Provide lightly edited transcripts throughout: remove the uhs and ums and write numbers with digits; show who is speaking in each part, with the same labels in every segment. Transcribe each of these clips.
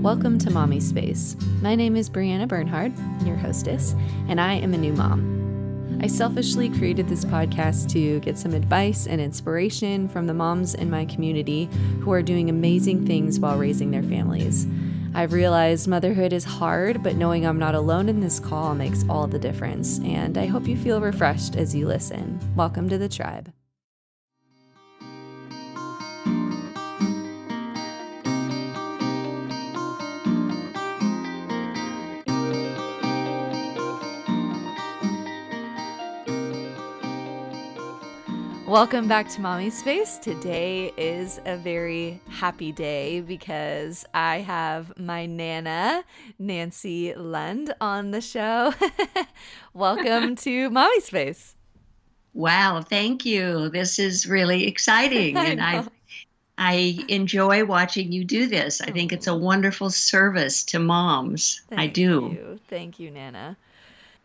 Speaker 1: Welcome to Mommispace. My name is Brianna Bernhard, your hostess, and I am a new mom. I selfishly created this podcast to get some advice and inspiration from the moms in my community who are doing amazing things while raising their families. I've realized motherhood is hard, but knowing I'm not alone in this call makes all the difference, and I hope you feel refreshed as you listen. Welcome to the tribe. Welcome back to Mommispace. Today is a very happy day because I have my Nana, Nash Lund, on the show. Welcome to Mommispace.
Speaker 2: Wow, thank you. This is really exciting, and I enjoy watching you do this. I think it's a wonderful service to moms. I do.
Speaker 1: Thank you, Nana.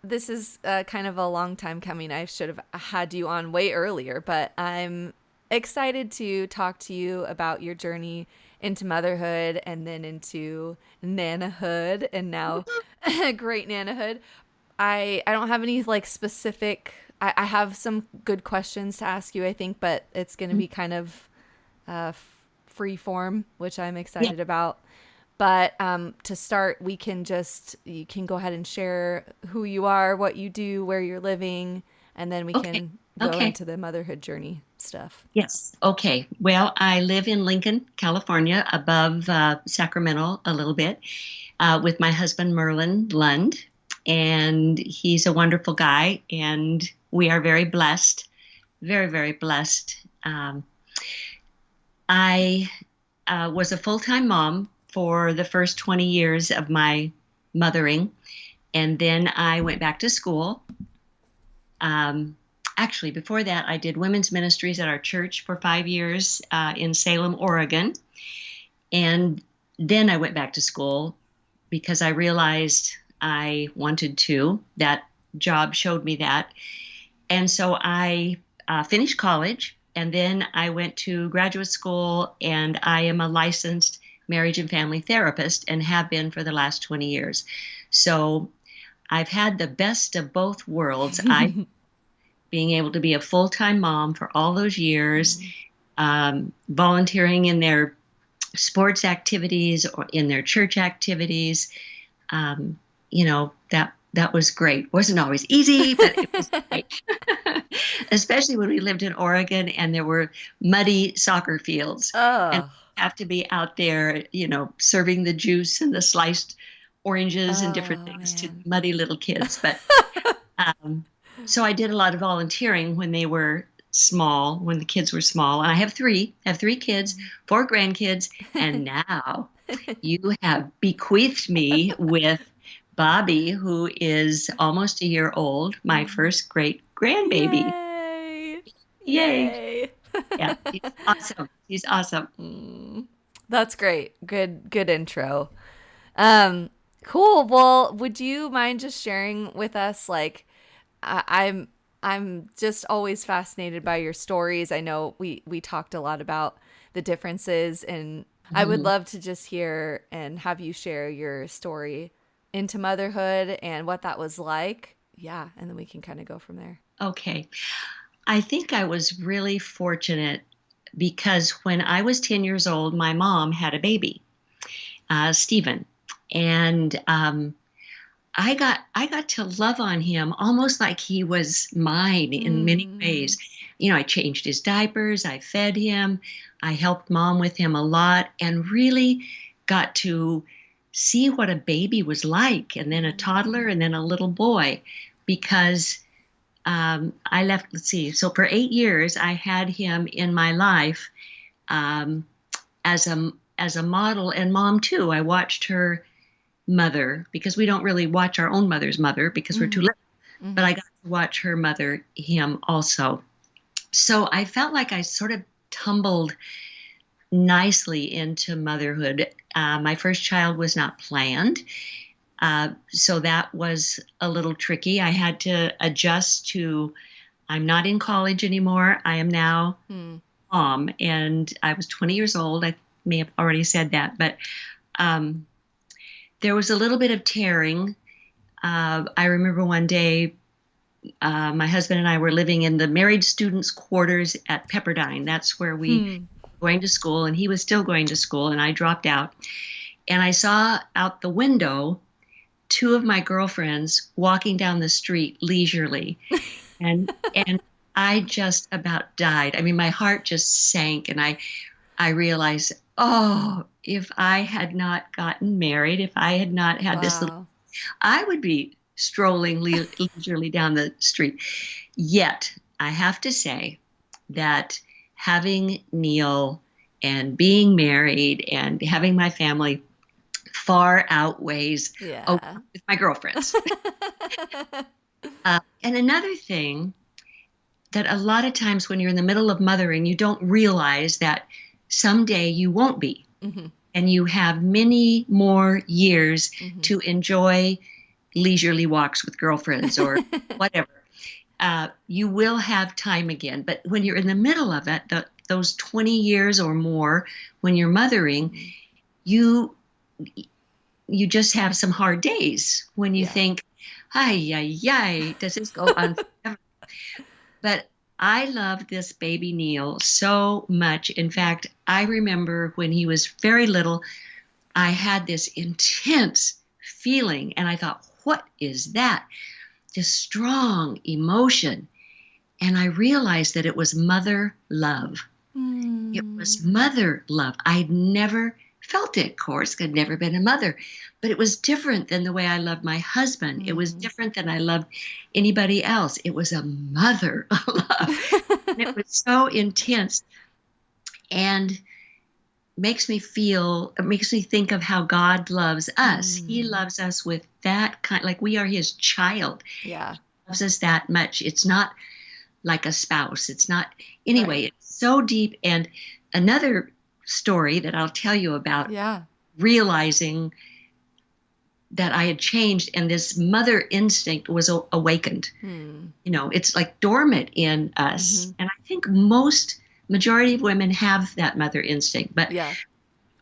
Speaker 1: This is kind of a long time coming. I should have had you on way earlier, but I'm excited to talk to you about your journey into motherhood and then into nanahood and now great nanahood. I don't have any like specific, I have some good questions to ask you, I think, but it's going to be kind of free form, which I'm
Speaker 2: Yeah.
Speaker 1: excited about. But to start, you can go ahead and share who you are, what you do, where you're living, and then we
Speaker 2: Okay.
Speaker 1: can go
Speaker 2: Okay.
Speaker 1: into the motherhood journey stuff.
Speaker 2: Yes. Okay. Well, I live in Lincoln, California, above Sacramento a little bit, with my husband, Merlin Lund. And he's a wonderful guy, and we are very blessed, very, very blessed. I was a full-time mom for the first 20 years of my mothering, and then I went back to school. Actually, before that, I did women's ministries at our church for 5 years in Salem, Oregon. And then I went back to school because I realized I wanted to. That job showed me that. And so I finished college, and then I went to graduate school, and I am a licensed marriage and family therapist and have been for the last 20 years. So I've had the best of both worlds. I being able to be a full-time mom for all those years, volunteering in their sports activities or in their church activities. That was great. Wasn't always easy, but it was great. Especially when we lived in Oregon and there were muddy soccer fields, and
Speaker 1: Oh,
Speaker 2: have to be out there, serving the juice and the sliced oranges and different
Speaker 1: oh
Speaker 2: things to
Speaker 1: man.
Speaker 2: muddy little kids. But um, so I did a lot of volunteering when they were small, when the kids were small. And I have three kids, four grandkids, and now you have bequeathed me with Bobby, who is almost a year old, my first great grandbaby.
Speaker 1: Yay!
Speaker 2: Yay.
Speaker 1: Yay!
Speaker 2: Yeah, she's awesome. She's awesome.
Speaker 1: That's great. Good intro. Um, cool. Well, would you mind just sharing with us, like, I'm just always fascinated by your stories. I know we talked a lot about the differences, and I would
Speaker 2: Mhm.
Speaker 1: love to just hear and have you share your story into motherhood and what that was like. Yeah, and then we can kind of go from there.
Speaker 2: Okay. I think I was really fortunate because when I was 10 years old, my mom had a baby, Stephen. And I got to love on him almost like he was mine in many
Speaker 1: Mm.
Speaker 2: ways. I changed his diapers, I fed him, I helped mom with him a lot, and really got to see what a baby was like, and then a toddler, and then a little boy, because I left. Let's see. So for 8 years, I had him in my life um, as a model and mom too. I watched her mother because we don't really watch our own mother's mother because we're too
Speaker 1: Mm-hmm.
Speaker 2: little. But
Speaker 1: Mm-hmm.
Speaker 2: I got to watch her mother him also. So I felt like I sort of tumbled nicely into motherhood. My first child was not planned. So that was a little tricky. I had to adjust to, I'm not in college anymore. I am now
Speaker 1: Mm.
Speaker 2: mom, and I was 20 years old. I may have already said that, but um, there was a little bit of tearing. I remember one day my husband and I were living in the married students' quarters at Pepperdine. That's where we
Speaker 1: Hmm.
Speaker 2: were going to school, and he was still going to school, and I dropped out. And I saw out the window two of my girlfriends walking down the street leisurely, and I just about died. I mean, my heart just sank, and I realized, oh, if I had not gotten married, if I had not had this little,
Speaker 1: Wow.
Speaker 2: I would be strolling leisurely down the street. Yet, I have to say that having Neil and being married and having my family far outweighs
Speaker 1: Yeah.
Speaker 2: with my girlfriends. And another thing that a lot of times when you're in the middle of mothering, you don't realize that someday you won't be.
Speaker 1: Hmm.
Speaker 2: And you have many more years
Speaker 1: Hmm.
Speaker 2: to enjoy leisurely walks with girlfriends or whatever. You will have time again. But when you're in the middle of it, those 20 years or more, when you're mothering, you you just have some hard days when you
Speaker 1: Yeah.
Speaker 2: think, ay, ay, ay, does this go on forever? But I love this baby Neil so much. In fact, I remember when he was very little, I had this intense feeling, and I thought, what is that? This strong emotion. And I realized that it was mother love. It
Speaker 1: Hmm.
Speaker 2: was mother love. I'd never felt it, of course, I'd never been a mother, but it was different than the way I loved my husband. It was
Speaker 1: Hmm.
Speaker 2: different than I loved anybody else. It was a mother love. And it was so intense and it makes me think of how God loves us. He
Speaker 1: Hmm.
Speaker 2: loves us with that kind, like we are his child.
Speaker 1: Yeah.
Speaker 2: He loves us that much. It's not like a spouse. It's not,
Speaker 1: Right.
Speaker 2: anyway, it's so deep. And another story that I'll tell you about
Speaker 1: Yeah.
Speaker 2: realizing that I had changed and this mother instinct was awakened.
Speaker 1: Hmm.
Speaker 2: It's like dormant in us.
Speaker 1: Hmm.
Speaker 2: And I think majority of women have that mother instinct. But
Speaker 1: Yeah.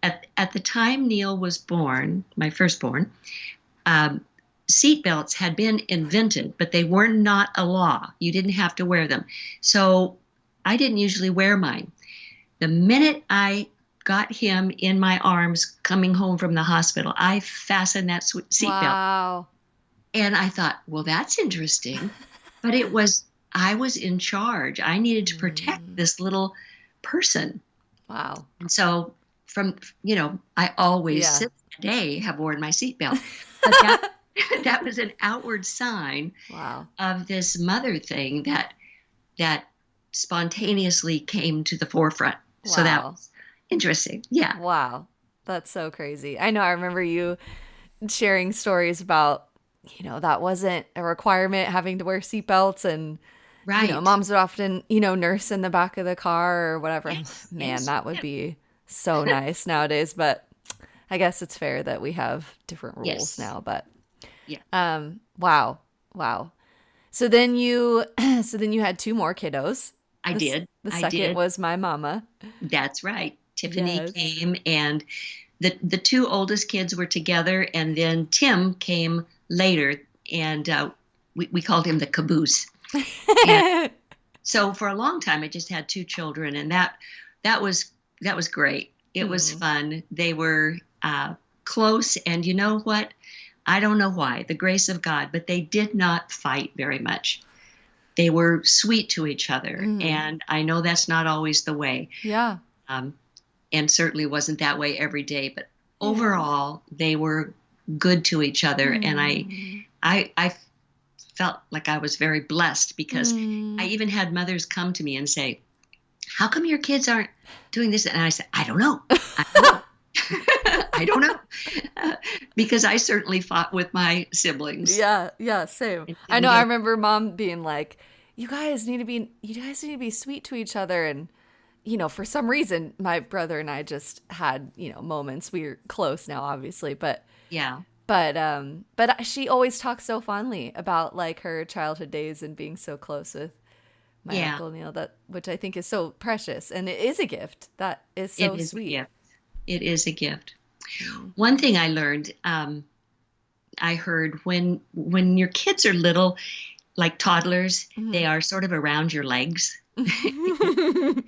Speaker 2: at the time Neil was born, my firstborn, um, seat belts had been invented, but they were not a law. You didn't have to wear them. So I didn't usually wear mine. The minute I got him in my arms coming home from the hospital, I fastened that seatbelt.
Speaker 1: Wow.
Speaker 2: And I thought, well, that's interesting. But I was in charge. I needed to protect
Speaker 1: Hmm.
Speaker 2: this little person.
Speaker 1: Wow.
Speaker 2: And so I always
Speaker 1: Yeah.
Speaker 2: since that day have worn my seatbelt. But that that was an outward sign
Speaker 1: Wow.
Speaker 2: of this mother thing that spontaneously came to the forefront. So that
Speaker 1: Wow.
Speaker 2: was interesting. Yeah.
Speaker 1: Wow. That's so crazy. I know. I remember you sharing stories about, that wasn't a requirement having to wear seatbelts and,
Speaker 2: Right.
Speaker 1: moms would often, nurse in the back of the car or whatever.
Speaker 2: Yes.
Speaker 1: Man,
Speaker 2: Yes.
Speaker 1: that would
Speaker 2: Yeah.
Speaker 1: be so nice nowadays. But I guess it's fair that we have different rules
Speaker 2: Yes.
Speaker 1: now. But
Speaker 2: Yeah.
Speaker 1: wow. Wow. So then you, so then you had two more kiddos.
Speaker 2: I
Speaker 1: This,
Speaker 2: did.
Speaker 1: the
Speaker 2: I
Speaker 1: second
Speaker 2: did.
Speaker 1: was my mama.
Speaker 2: That's right. Tiffany
Speaker 1: Yes.
Speaker 2: came and the two oldest kids were together, and then Tim came later, and we called him the caboose. And so for a long time, I just had two children, and that was that was great. It was
Speaker 1: Hmm.
Speaker 2: fun. They were close, and you know what? I don't know why, the grace of God, but they did not fight very much. They were sweet to each other,
Speaker 1: Hmm.
Speaker 2: and I know that's not always the way.
Speaker 1: Yeah.
Speaker 2: Um, and certainly wasn't that way every day. But
Speaker 1: Yeah.
Speaker 2: overall, they were good to each other, and
Speaker 1: Hmm.
Speaker 2: I felt like I was very blessed because I
Speaker 1: Hmm.
Speaker 2: even had mothers come to me and say, "How come your kids aren't doing this?" And I said, "I don't know. I don't know." I don't know. Because I certainly fought with my siblings
Speaker 1: Yeah, yeah, same.
Speaker 2: and
Speaker 1: I
Speaker 2: didn't
Speaker 1: know I
Speaker 2: get
Speaker 1: remember mom being like, you guys need to be sweet to each other." And for some reason my brother and I just had, moments. We're close now obviously, but
Speaker 2: yeah,
Speaker 1: she always talks so fondly about like her childhood days and being so close with my
Speaker 2: yeah.
Speaker 1: uncle Neil, that which I think is so precious, and it is a gift. That is
Speaker 2: It
Speaker 1: so
Speaker 2: is a
Speaker 1: sweet.
Speaker 2: gift. It is a gift.
Speaker 1: Mm.
Speaker 2: One thing I learned. I heard when your kids are little, like toddlers, they are sort of around your legs.
Speaker 1: Mhm.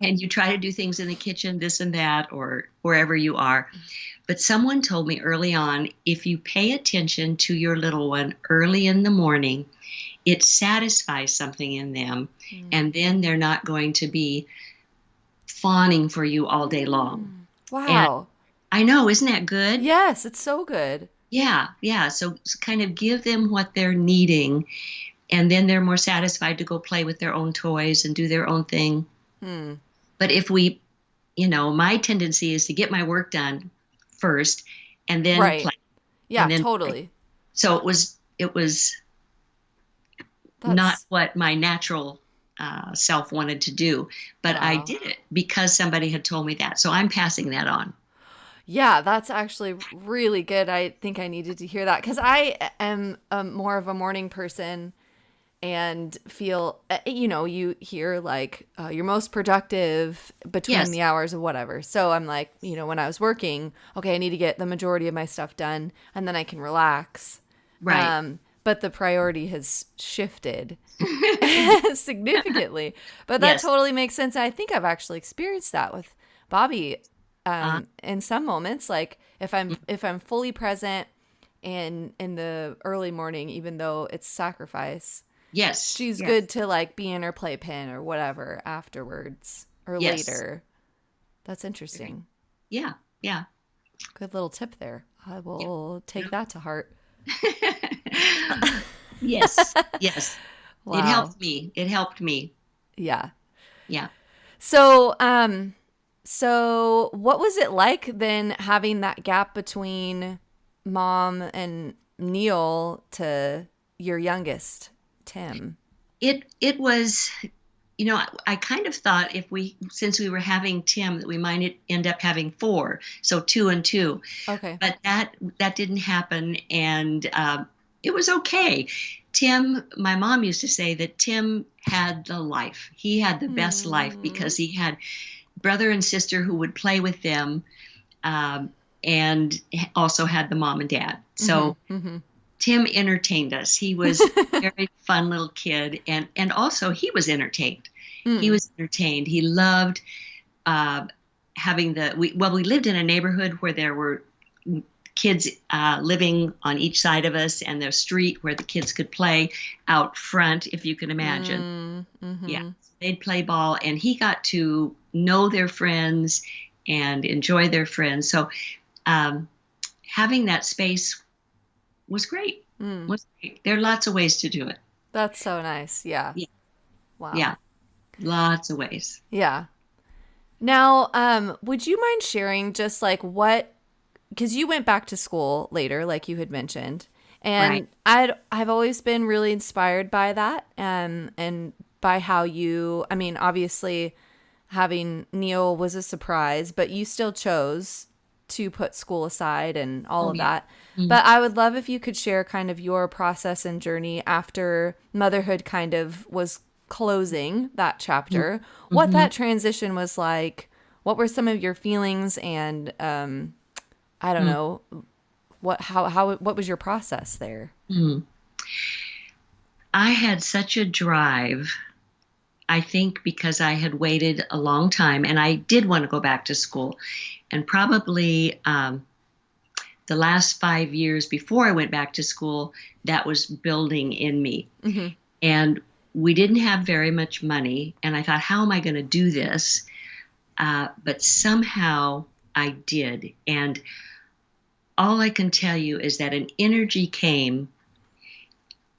Speaker 2: And you try to do things in the kitchen, this and that, or wherever you are. But someone told me early on, if you pay attention to your little one early in the morning, it satisfies something in them, and then they're not going to be fawning for you all day long. And
Speaker 1: Wow.
Speaker 2: I know, isn't that good?
Speaker 1: Yes, it's so good.
Speaker 2: Yeah, yeah. So kind of give them what they're needing, and then they're more satisfied to go play with their own toys and do their own thing.
Speaker 1: Hmm.
Speaker 2: But if we, my tendency is to get my work done first and then
Speaker 1: Right.
Speaker 2: play and
Speaker 1: Yeah,
Speaker 2: then play.
Speaker 1: totally.
Speaker 2: So it was not
Speaker 1: That's
Speaker 2: what my natural self wanted to do, but I
Speaker 1: wow.
Speaker 2: did it because somebody had told me that. So I'm passing that on.
Speaker 1: Yeah, that's actually really good. I think I needed to hear that because I am more of a morning person and feel, you hear like you're most productive between
Speaker 2: Yes,
Speaker 1: the hours of whatever. So I'm like, when I was working, okay, I need to get the majority of my stuff done and then I can relax.
Speaker 2: right.
Speaker 1: But the priority has shifted significantly. But that
Speaker 2: Yes.
Speaker 1: totally makes sense. I think I've actually experienced that with Bobby
Speaker 2: Uh,
Speaker 1: in some moments. Like if I'm fully present in the early morning, even though it's sacrifice,
Speaker 2: yes.
Speaker 1: she's
Speaker 2: Yes.
Speaker 1: good to like be in her playpen or whatever afterwards or
Speaker 2: Yes.
Speaker 1: later. That's interesting.
Speaker 2: Yeah. Yeah.
Speaker 1: Good little tip there. I
Speaker 2: Yeah.
Speaker 1: will take that to heart.
Speaker 2: Yes. Yes. It
Speaker 1: Wow.
Speaker 2: helped me. It helped me.
Speaker 1: Yeah.
Speaker 2: Yeah.
Speaker 1: So, so what was it like then having that gap between mom and Neil to your youngest, Tim?
Speaker 2: It was, I kind of thought since we were having Tim, that we might end up having four, so two and two,
Speaker 1: Okay.
Speaker 2: but that didn't happen, and it was okay. Tim, my mom used to say that Tim had the life. He had the best life
Speaker 1: Hmm.
Speaker 2: because he had brother and sister who would play with them, um, and also had the mom and dad.
Speaker 1: Mm-hmm.
Speaker 2: So
Speaker 1: Mm-hmm.
Speaker 2: Tim entertained us. He was a very fun little kid, and also he was entertained. He
Speaker 1: Mm.
Speaker 2: was entertained. He loved uh, having we lived in a neighborhood where there were kids living on each side of us, and the street where the kids could play out front, if you can imagine.
Speaker 1: Mm.
Speaker 2: Yeah,
Speaker 1: Mm-hmm.
Speaker 2: they'd play ball, and he got to know their friends and enjoy their friends. So um, having that space was great.
Speaker 1: Mm.
Speaker 2: Was great. There are lots of ways to do it.
Speaker 1: That's so nice. Yeah.
Speaker 2: Yeah,
Speaker 1: Wow.
Speaker 2: yeah, lots of ways.
Speaker 1: Yeah. Now, would you mind sharing just like what, because you went back to school later, like you had mentioned,
Speaker 2: Right.
Speaker 1: and I've always been really inspired by that, and by how you, I mean, obviously having Neil was a surprise, but you still chose to put school aside and all
Speaker 2: Oh
Speaker 1: of
Speaker 2: yeah.
Speaker 1: that.
Speaker 2: Mm.
Speaker 1: But I would love if you could share kind of your process and journey after motherhood kind of was closing that chapter, what
Speaker 2: Mm-hmm.
Speaker 1: that transition was like, what were some of your feelings, and I don't know, what was your process there?
Speaker 2: Mm-hmm. I had such a drive. I think because I had waited a long time, and I did want to go back to school, and probably the last 5 years before I went back to school, that was building in me.
Speaker 1: Hmm.
Speaker 2: And we didn't have very much money, and I thought, how am I going to do this? But somehow I did. And all I can tell you is that an energy came.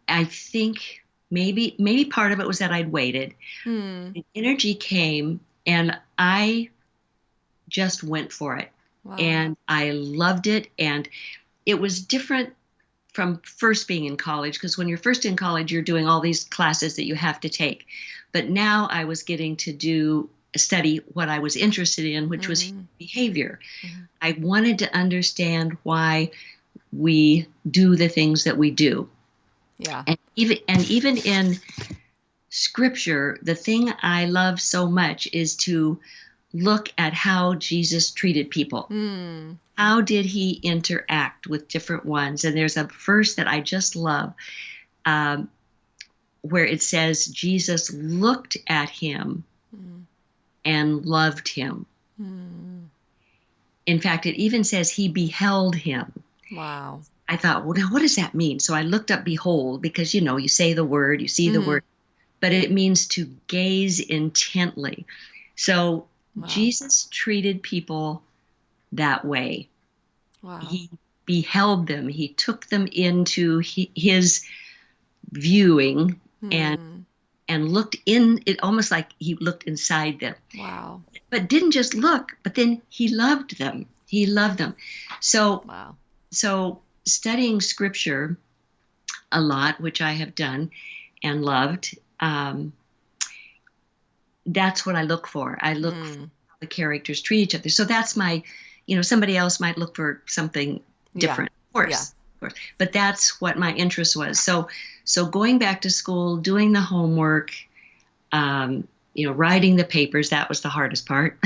Speaker 2: I think maybe part of it was that I'd waited.
Speaker 1: Hmm.
Speaker 2: An energy came, and I just went for it.
Speaker 1: Wow.
Speaker 2: And I loved it. And it was different from first being in college, because when you're first in college, you're doing all these classes that you have to take. But now I was getting to study what I was interested in, which was
Speaker 1: Mm-hmm.
Speaker 2: behavior.
Speaker 1: Hmm.
Speaker 2: I wanted to understand why we do the things that we do.
Speaker 1: Yeah.
Speaker 2: And even in scripture, the thing I love so much is to look at how Jesus treated people.
Speaker 1: Mm.
Speaker 2: How did he interact with different ones? And there's a verse that I just love, um, where it says, Jesus looked at him
Speaker 1: Mm.
Speaker 2: and loved him.
Speaker 1: Mm.
Speaker 2: In fact, it even says he beheld him.
Speaker 1: Wow.
Speaker 2: I thought, well, now what does that mean? So I looked up behold, because, you say the word, you see the
Speaker 1: Mm-hmm.
Speaker 2: word, but it means to gaze intently. So
Speaker 1: Wow.
Speaker 2: Jesus treated people that way.
Speaker 1: Wow.
Speaker 2: He beheld them, he took them into his viewing, and
Speaker 1: Mm.
Speaker 2: looked in it, almost like he looked inside them,
Speaker 1: Wow.
Speaker 2: but didn't just look, but then he loved them. He loved them. So
Speaker 1: Wow.
Speaker 2: studying scripture a lot, which I have done and loved, that's what I look for. I look for
Speaker 1: Mm.
Speaker 2: how the characters treat each other. So that's my, somebody else might look for something
Speaker 1: Yeah.
Speaker 2: different,
Speaker 1: Yeah.
Speaker 2: of course. But that's what my interest was. So going back to school, doing the homework, writing the papers, that was the hardest part.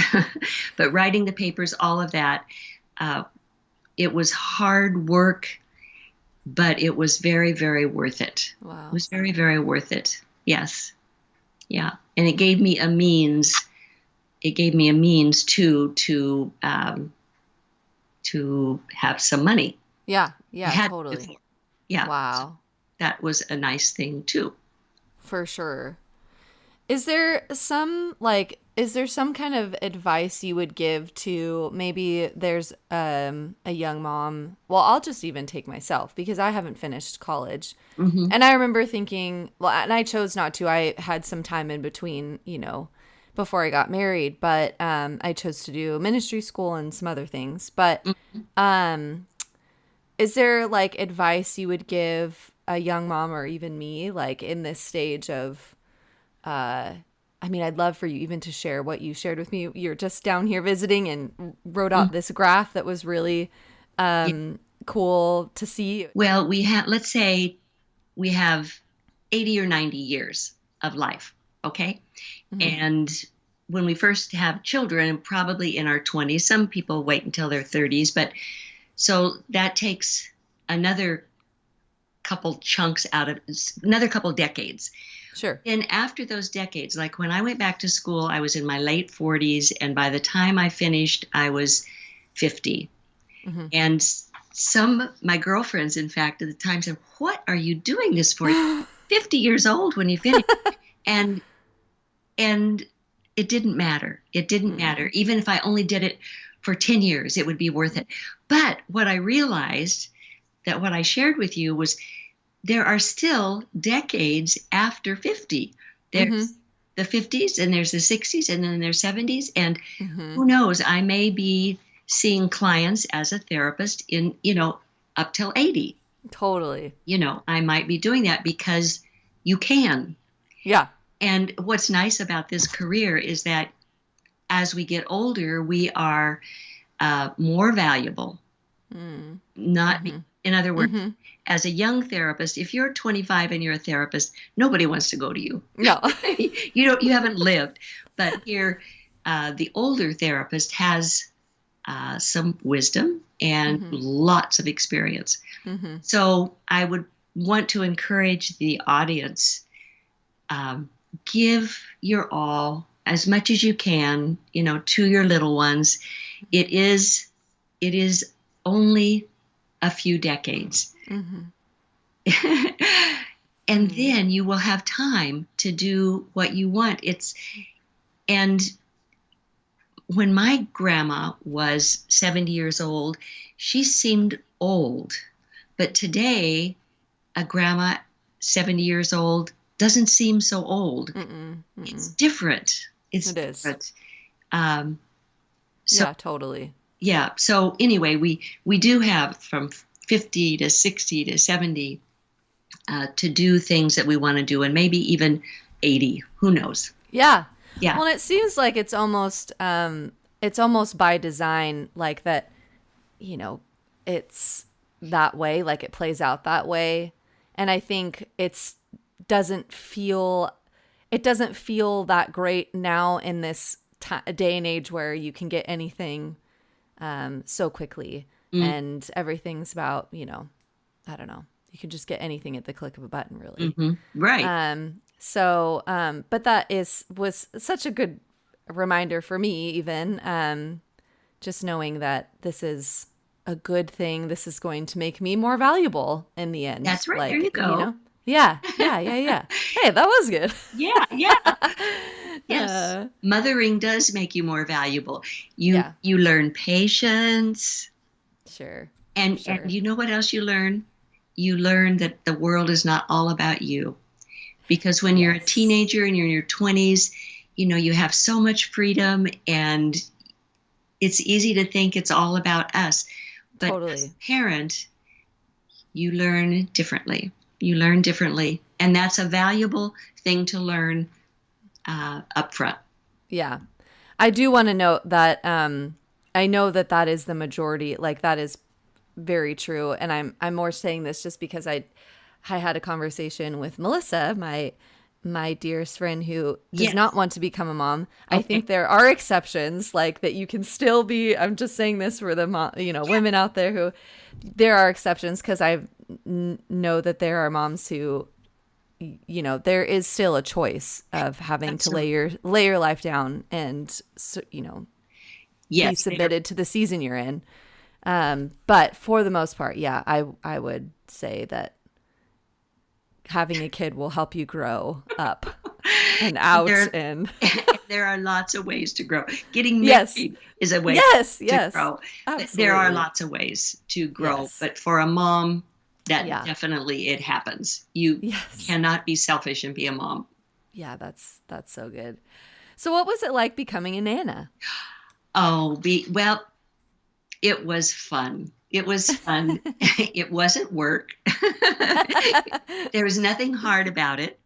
Speaker 2: But writing the papers, all of that, uh, it was hard work, but it was very, very worth it. It
Speaker 1: Wow.
Speaker 2: was very, very worth it. Yes. Yeah. And it gave me a means. It gave me a means to have some money.
Speaker 1: Yeah.
Speaker 2: I
Speaker 1: Yeah,
Speaker 2: had
Speaker 1: totally.
Speaker 2: before. Yeah. So
Speaker 1: Wow.
Speaker 2: that was a nice thing too.
Speaker 1: For sure. Is there some kind of advice you would give to maybe there's a young mom? Well, I'll just even take myself because I haven't finished college.
Speaker 2: Hmm.
Speaker 1: And I remember thinking, well, and I chose not to. I had some time in between, before I got married, but I chose to do ministry school and some other things. But um is there like advice you would give a young mom or even me like in this stage of uh I mean, I'd love for you even to share what you shared with me. You're just down here visiting and wrote out this graph that was really
Speaker 2: Yeah.
Speaker 1: cool to see.
Speaker 2: Well, let's say we have 80 or 90 years of life. Okay.
Speaker 1: Hmm.
Speaker 2: And when we first have children, probably in our 20s, some people wait until their 30s, but so that takes another couple chunks out of another couple decades.
Speaker 1: Sure.
Speaker 2: And after those decades, like when I went back to school, I was in my late 40s. And by the time I finished, I was 50.
Speaker 1: Hmm.
Speaker 2: And my girlfriends, in fact, at the time said, "What are you doing this for? 50 years old when you finish." And, and it didn't matter. It didn't matter. Even if I only did it for 10 years, it would be worth it. But what I realized, that what I shared with you, was there are still decades after 50.
Speaker 1: Hmm.
Speaker 2: There's the 50s and there's the 60s and then there's 70s. And
Speaker 1: Hmm.
Speaker 2: who knows, I may be seeing clients as a therapist in, up till 80.
Speaker 1: Totally.
Speaker 2: I might be doing that because you can.
Speaker 1: Yeah.
Speaker 2: And what's nice about this career is that as we get older, we are more valuable.
Speaker 1: Mm.
Speaker 2: Not,
Speaker 1: Hmm.
Speaker 2: in other words,
Speaker 1: Hmm.
Speaker 2: as a young therapist, if you're 25 and you're a therapist, nobody wants to go to you.
Speaker 1: No.
Speaker 2: You haven't lived. But here, the older therapist has some wisdom and
Speaker 1: Hmm.
Speaker 2: lots of experience.
Speaker 1: Hmm.
Speaker 2: So I would want to encourage the audience, um, give your all as much as you can, to your little ones. It is only a few decades.
Speaker 1: Hmm.
Speaker 2: And then you will have time to do what you want. And when my grandma was 70 years old, she seemed old. But today, a grandma 70 years old doesn't seem so old.
Speaker 1: Mm-mm.
Speaker 2: It's
Speaker 1: Mm-mm.
Speaker 2: different. It's
Speaker 1: It is.
Speaker 2: different. Um, so
Speaker 1: Yeah, totally.
Speaker 2: yeah. So anyway, we do have from 50 to 60 to 70 to do things that we want to do, and maybe even 80. Who knows?
Speaker 1: Yeah.
Speaker 2: Yeah.
Speaker 1: Well, and it seems like it's almost by design like that, you know, it's that way, like it plays out that way. And I think doesn't feel it doesn't feel that great now in this a day and age where you can get anything so quickly,
Speaker 2: Mm,
Speaker 1: and everything's about, I don't know. You can just get anything at the click of a button, really.
Speaker 2: hmm. Right.
Speaker 1: But that was such a good reminder for me, even just knowing that this is a good thing. This is going to make me more valuable in the end.
Speaker 2: That's right. There
Speaker 1: Like,
Speaker 2: you go.
Speaker 1: Yeah, yeah, yeah, yeah. Hey, that was good.
Speaker 2: Yeah, yeah. Yes.
Speaker 1: uh,
Speaker 2: Mothering does make you more valuable. You
Speaker 1: yeah,
Speaker 2: you learn patience,
Speaker 1: sure,
Speaker 2: and
Speaker 1: sure.
Speaker 2: you know what else you learn? You learn that the world is not all about you. Because when you're a
Speaker 1: Yes,
Speaker 2: teenager and you're in your 20s, you have so much freedom, and it's easy to think it's all about us. But as
Speaker 1: totally.
Speaker 2: a parent, you learn differently. You learn differently. And that's a valuable thing to learn up front.
Speaker 1: Yeah. I do want to note that I know that that is the majority, like that is very true, and I'm more saying this just because I had a conversation with Melissa, my dearest friend who does not
Speaker 2: Yes.
Speaker 1: want to become a mom. I
Speaker 2: Okay.
Speaker 1: think there are exceptions, like that you can still be. I'm just saying this for the
Speaker 2: Yeah.
Speaker 1: women out there who there are exceptions, because I know that there are moms who there is still a choice of having to
Speaker 2: Absolutely.
Speaker 1: lay your life down and be
Speaker 2: Yes.
Speaker 1: submitted to the season you're in. But for the most part, yeah, I would say that having a kid will help you grow up and out
Speaker 2: There,
Speaker 1: and
Speaker 2: there are lots of ways to grow. Getting
Speaker 1: yes,
Speaker 2: married is a way
Speaker 1: yes,
Speaker 2: to
Speaker 1: yes,
Speaker 2: grow. But there are
Speaker 1: absolutely,
Speaker 2: lots of ways to grow.
Speaker 1: yes,
Speaker 2: But for a mom, that
Speaker 1: yeah,
Speaker 2: definitely it happens. You
Speaker 1: yes,
Speaker 2: cannot be selfish and be a mom.
Speaker 1: yeah. That's so good. So, what was it like becoming a nana?
Speaker 2: Well, it was fun. It was fun. It wasn't work. There was nothing hard about it.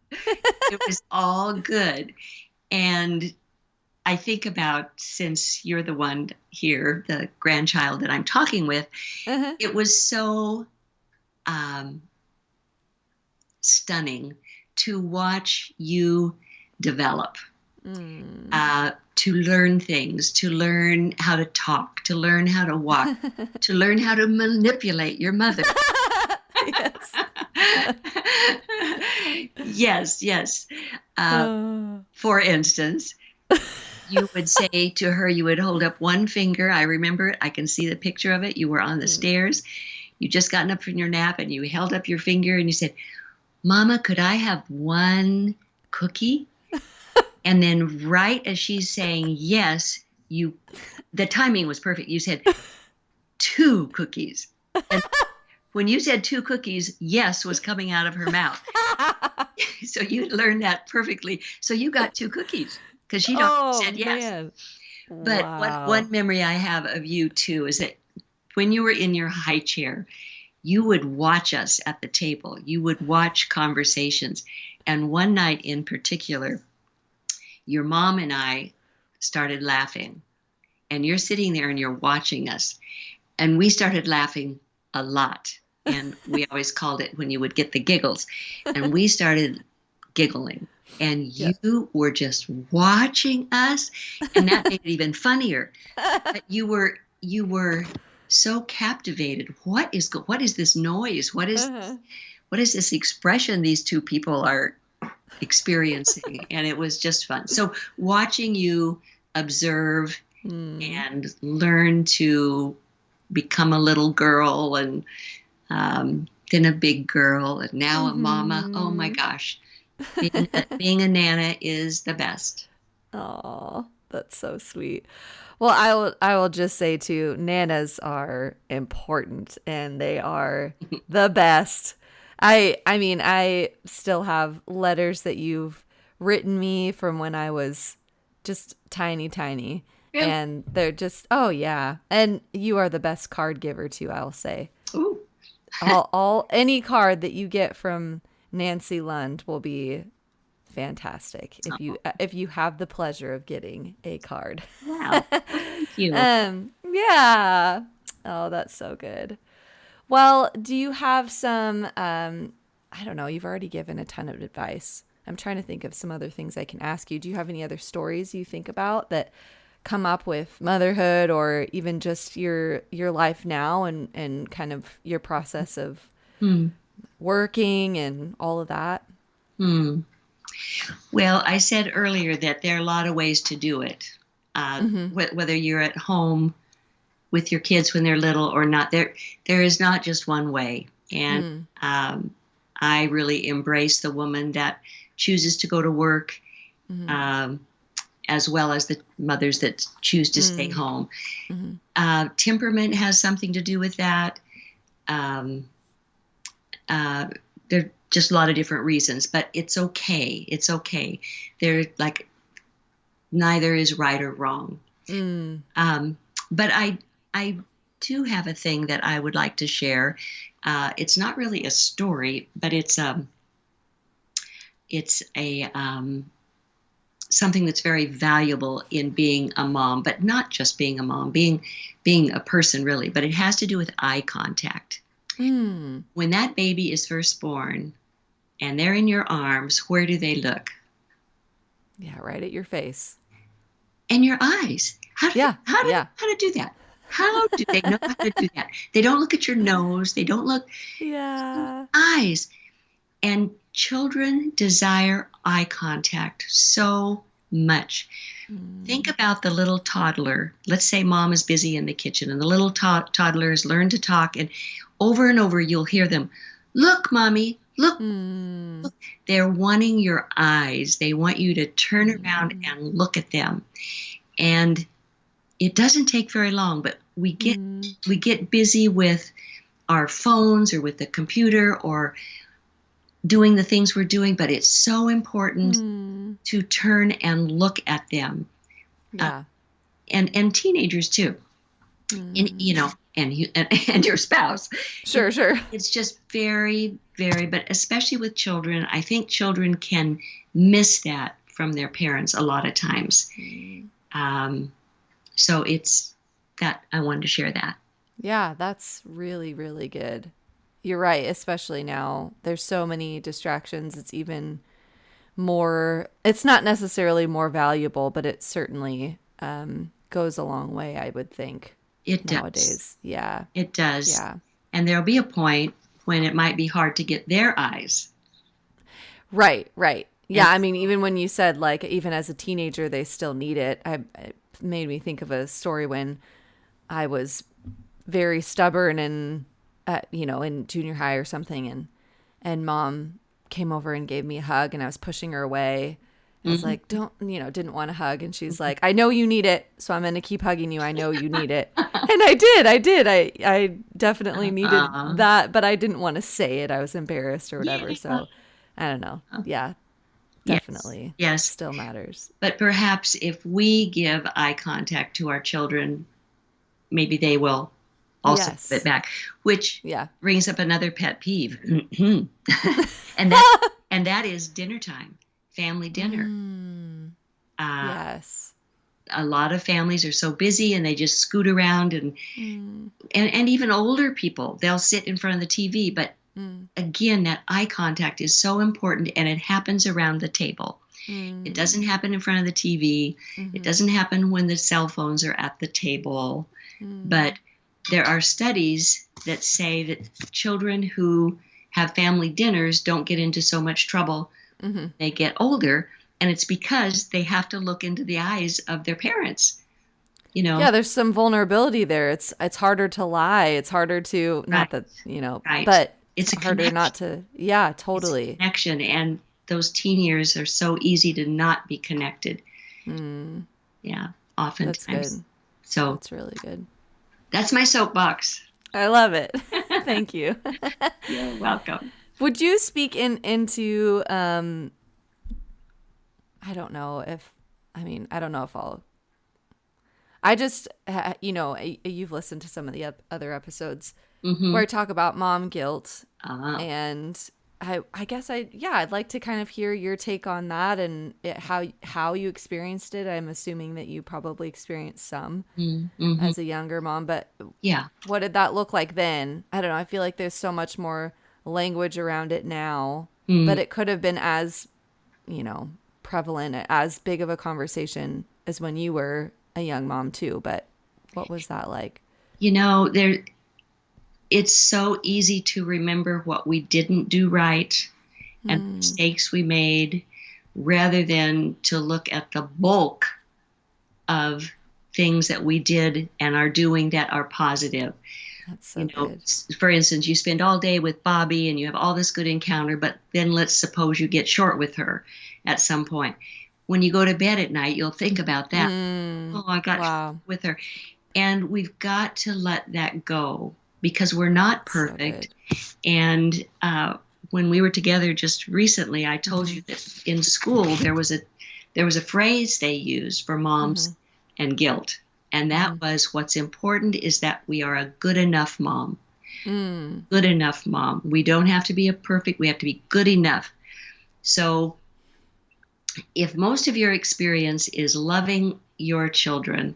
Speaker 2: It was all good. And I think about, since you're the one here, the grandchild that I'm talking with,
Speaker 1: Uh-huh.
Speaker 2: it was so um, stunning to watch you develop,
Speaker 1: Mm.
Speaker 2: to learn things, to learn how to talk, to learn how to walk, to learn how to manipulate your mother.
Speaker 1: Yes.
Speaker 2: Yes, yes. Uh,
Speaker 1: Oh.
Speaker 2: for instance, you would say to her, you would hold up one finger. I remember it. I can see the picture of it. You were on the
Speaker 1: Mm.
Speaker 2: stairs. You just gotten up from your nap and you held up your finger and you said, Mama, could I have one cookie? And then, right as she's saying yes, the timing was perfect. You said two cookies. And when you said two cookies, yes was coming out of her mouth. So you learned that perfectly. So you got two cookies because she'd already
Speaker 1: Oh
Speaker 2: said yes.
Speaker 1: man.
Speaker 2: But one
Speaker 1: Wow.
Speaker 2: memory I have of you too is that when you were in your high chair, you would watch us at the table. You would watch conversations. And one night in particular, your mom and I started laughing. And you're sitting there and you're watching us. And we started laughing a lot. And we always called it when you would get the giggles. And we started giggling. And
Speaker 1: Yeah.
Speaker 2: you were just watching us. And that made it even funnier. But you were so captivated. What is this noise?
Speaker 1: Uh-huh.
Speaker 2: What is this expression these two people are experiencing? And it was just fun. So watching you observe
Speaker 1: Hmm.
Speaker 2: and learn to become a little girl, and then a big girl, and now a mama. Oh my
Speaker 1: Mm-hmm.
Speaker 2: gosh, being a nana is the best.
Speaker 1: Oh, that's so sweet. Well, I will just say too, nanas are important and they are the best. I mean, I still have letters that you've written me from when I was just tiny,
Speaker 2: Really?
Speaker 1: and they're just, oh yeah. And you are the best card giver too, I'll say.
Speaker 2: Ooh.
Speaker 1: All any card that you get from Nancy Lund will be fantastic if you have the pleasure of getting a card.
Speaker 2: Wow. Well, thank you.
Speaker 1: Yeah. Oh, that's so good. Well, do you have some I don't know, you've already given a ton of advice. I'm trying to think of some other things I can ask you. Do you have any other stories you think about that come up with motherhood, or even just your life now, and kind of your process of
Speaker 2: Hmm.
Speaker 1: working and all of that?
Speaker 2: Hmm. Well, I said earlier that there are a lot of ways to do it.
Speaker 1: Mm-hmm.
Speaker 2: Whether you're at home with your kids when they're little or not, there is not just one way. And
Speaker 1: Mm.
Speaker 2: I really embrace the woman that chooses to go to work,
Speaker 1: Mm-hmm.
Speaker 2: um, as well as the mothers that choose to stay
Speaker 1: Mm.
Speaker 2: home.
Speaker 1: Mm-hmm.
Speaker 2: Temperament has something to do with that. Um, uh, there are just a lot of different reasons, but it's okay. It's okay. They're like neither is right or wrong.
Speaker 1: Mm.
Speaker 2: Um, but I do have a thing that I would like to share. It's not really a story, but it's a something that's very valuable in being a mom, but not just being a mom, being a person really. But it has to do with eye contact.
Speaker 1: Mm.
Speaker 2: When that baby is first born and they're in your arms, where do they look?
Speaker 1: Yeah, right at your face.
Speaker 2: And your eyes.
Speaker 1: Yeah. Yeah.
Speaker 2: How to do that? How do they know how to do that? They don't look at your nose. They don't look
Speaker 1: Yeah.
Speaker 2: eyes. And children desire eye contact so much. Think
Speaker 1: Mm.
Speaker 2: about the little toddler. Let's say mom is busy in the kitchen and the little toddlers learn to talk, and over you'll hear them, look, mommy, look.
Speaker 1: Mm.
Speaker 2: They're wanting your eyes. They want you to turn around
Speaker 1: Mm.
Speaker 2: and look at them. And it doesn't take very long, but
Speaker 1: Mm.
Speaker 2: we get busy with our phones or with the computer or doing the things we're doing, but it's so important
Speaker 1: Mm.
Speaker 2: to turn and look at them. uh,
Speaker 1: Yeah.
Speaker 2: and teenagers too, and
Speaker 1: Mm.
Speaker 2: you know, and your spouse.
Speaker 1: Sure, sure.
Speaker 2: It's just very, but especially with children, I think children can miss that from their parents a lot of times.
Speaker 1: Mm.
Speaker 2: um, so it's that I wanted to share that.
Speaker 1: Yeah, that's really, really good. You're right, especially now. There's so many distractions. It's even more, it's not necessarily more valuable, but it certainly goes a long way, I would think,
Speaker 2: It does.
Speaker 1: nowadays. Yeah.
Speaker 2: It does.
Speaker 1: Yeah.
Speaker 2: And there'll be a point when it might be hard to get their eyes.
Speaker 1: Right, right.
Speaker 2: And
Speaker 1: Yeah, I mean, even when you said, like, even as a teenager, they still need it, it made me think of a story when I was very stubborn and, in junior high or something, and mom came over and gave me a hug, and I was pushing her away. I was
Speaker 2: mhm.
Speaker 1: like, don't, didn't want to hug. And she's like, I know you need it, so I'm going to keep hugging you. I know you need it. And I did. I definitely needed
Speaker 2: uh,
Speaker 1: that, but I didn't want to say it. I was embarrassed or whatever.
Speaker 2: yeah.
Speaker 1: So I don't know. Yeah,
Speaker 2: Yes.
Speaker 1: definitely
Speaker 2: Yes.
Speaker 1: still matters.
Speaker 2: But perhaps if we give eye contact to our children, maybe they will also give it
Speaker 1: Yes.
Speaker 2: back, which
Speaker 1: Yeah.
Speaker 2: brings up another pet peeve. and that and that is dinner time, family dinner.
Speaker 1: Mm,
Speaker 2: Uh,
Speaker 1: yes.
Speaker 2: a lot of families are so busy and they just scoot around,
Speaker 1: Mm,
Speaker 2: and even older people, they'll sit in front of the TV. But
Speaker 1: mm,
Speaker 2: again, that eye contact is so important, and it happens around the table. It
Speaker 1: mm,
Speaker 2: doesn't happen in front of the TV. It
Speaker 1: mm-hmm,
Speaker 2: doesn't happen when the cell phones are at the table.
Speaker 1: mm,
Speaker 2: But there are studies that say that children who have family dinners don't get into so much trouble
Speaker 1: mm-hmm.
Speaker 2: when they get older. And it's because they have to look into the eyes of their parents, you know.
Speaker 1: Yeah, there's some vulnerability there. It's harder to lie. It's harder to,
Speaker 2: Right,
Speaker 1: not that,
Speaker 2: right.
Speaker 1: but it's
Speaker 2: It's a
Speaker 1: harder not
Speaker 2: connection.
Speaker 1: to. Yeah,
Speaker 2: It's a
Speaker 1: totally.
Speaker 2: connection. And those teen years are so easy to not be connected.
Speaker 1: Mm,
Speaker 2: Yeah,
Speaker 1: that's
Speaker 2: oftentimes.
Speaker 1: good.
Speaker 2: So
Speaker 1: That's really good.
Speaker 2: that's my soapbox.
Speaker 1: I love it. Thank you.
Speaker 2: You're welcome.
Speaker 1: Would you speak into I don't know if I don't know if I'll I just you've listened to some of the other episodes
Speaker 2: Mm-hmm.
Speaker 1: where I talk about mom guilt,
Speaker 2: Uh,
Speaker 1: and I guess I'd like to kind of hear your take on that, and how you experienced it. I'm assuming that you probably experienced some
Speaker 2: mm-hmm.
Speaker 1: as a younger mom, but
Speaker 2: Yeah.
Speaker 1: what did that look like then? I don't know. I feel like there's so much more language around it now,
Speaker 2: Mm,
Speaker 1: but it could have been as prevalent, as big of a conversation as when you were a young mom too. But what was that like?
Speaker 2: There, it's so easy to remember what we didn't do right and the mistakes we made rather than to look at the bulk of things that we did and are doing that are positive.
Speaker 1: That's so good.
Speaker 2: For instance, you spend all day with Bobby and you have all this good encounter, but then let's suppose you get short with her at some point. When you go to bed at night, you'll think about that. Oh, I got short with her. And we've got to let that go because we're not perfect. And when we were together just recently, I told you that in school there was a phrase they used for moms and guilt. And that was, what's important is that we are a good enough mom. Good enough mom. We don't have to be a perfect, we have to be good enough. So if most of your experience is loving your children,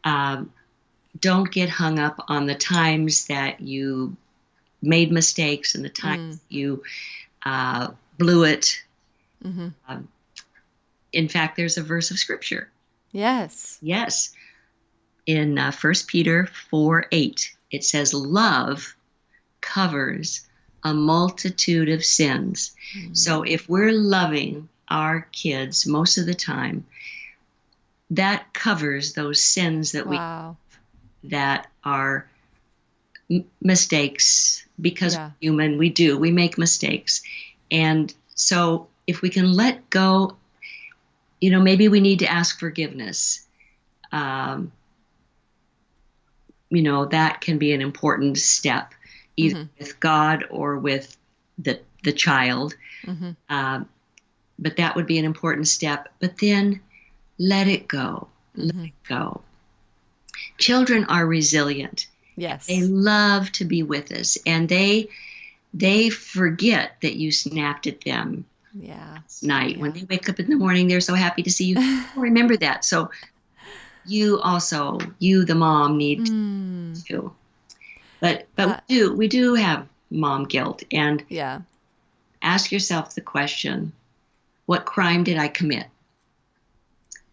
Speaker 2: don't get hung up on the times that you made mistakes and the times you blew it. In fact, there's a verse of scripture.
Speaker 1: Yes.
Speaker 2: In 1 Peter 4:8, it says, love covers a multitude of sins. So if we're loving our kids most of the time, that covers those sins that we that are mistakes, because we're human, we make mistakes. And so if we can let go, maybe we need to ask forgiveness. That can be an important step, either with God or with the child. But that would be an important step. But then let it go. Let it go. Children are resilient.
Speaker 1: Yes.
Speaker 2: They love to be with us, and they forget that you snapped at them last night. When they wake up in the morning, they're so happy to see you. Remember that. So you, the mom, need to. But we do have mom guilt, and ask yourself the question, what crime did I commit?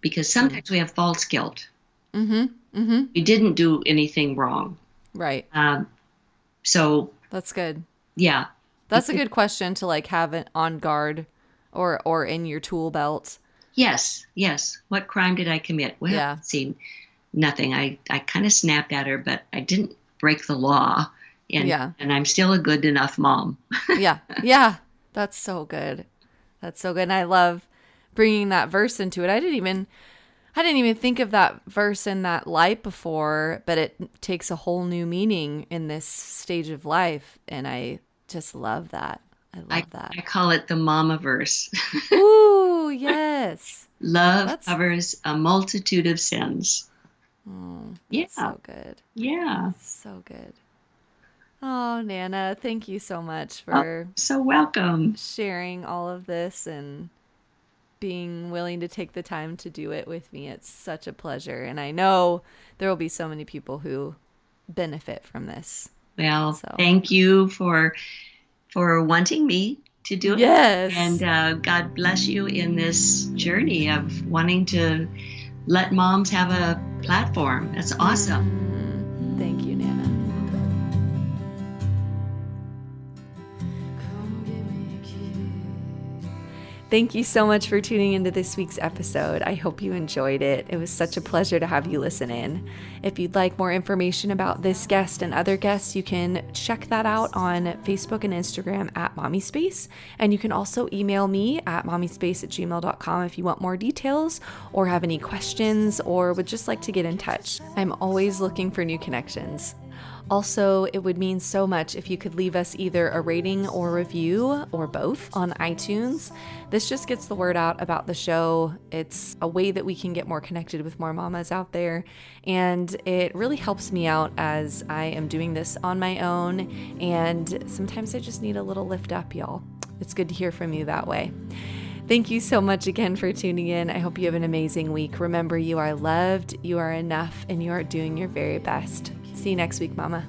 Speaker 2: Because sometimes we have false guilt. We didn't do anything wrong.
Speaker 1: Right.
Speaker 2: So
Speaker 1: that's good.
Speaker 2: Yeah.
Speaker 1: That's a good question to have it on guard or in your tool belt.
Speaker 2: Yes. What crime did I commit? Well, see, nothing. I kind of snapped at her, but I didn't break the law. And I'm still a good enough mom.
Speaker 1: Yeah. That's so good. And I love bringing that verse into it. I didn't even think of that verse in that light before, but it takes a whole new meaning in this stage of life. And I just love that. I
Speaker 2: call it the mama verse.
Speaker 1: Ooh, yes.
Speaker 2: Love covers a multitude of sins.
Speaker 1: Oh, that's so good.
Speaker 2: Yeah.
Speaker 1: So good. Oh, Nana, thank you so much for
Speaker 2: so welcome
Speaker 1: sharing all of this and being willing to take the time to do it with me. It's such a pleasure. And I know there will be so many people who benefit from this.
Speaker 2: Well, thank you for wanting me to do it.
Speaker 1: Yes.
Speaker 2: And God bless you in this journey of wanting to let moms have a platform. That's awesome.
Speaker 1: Thank you, Nana. Thank you so much for tuning into this week's episode. I hope you enjoyed it. It was such a pleasure to have you listen in. If you'd like more information about this guest and other guests, you can check that out on Facebook and Instagram at Mommispace. And you can also email me at mommispace@gmail.com if you want more details or have any questions or would just like to get in touch. I'm always looking for new connections. Also, it would mean so much if you could leave us either a rating or review or both on iTunes. This just gets the word out about the show. It's a way that we can get more connected with more mamas out there. And it really helps me out as I am doing this on my own. And sometimes I just need a little lift up, y'all. It's good to hear from you that way. Thank you so much again for tuning in. I hope you have an amazing week. Remember, you are loved, you are enough, and you are doing your very best. See you next week, Mama.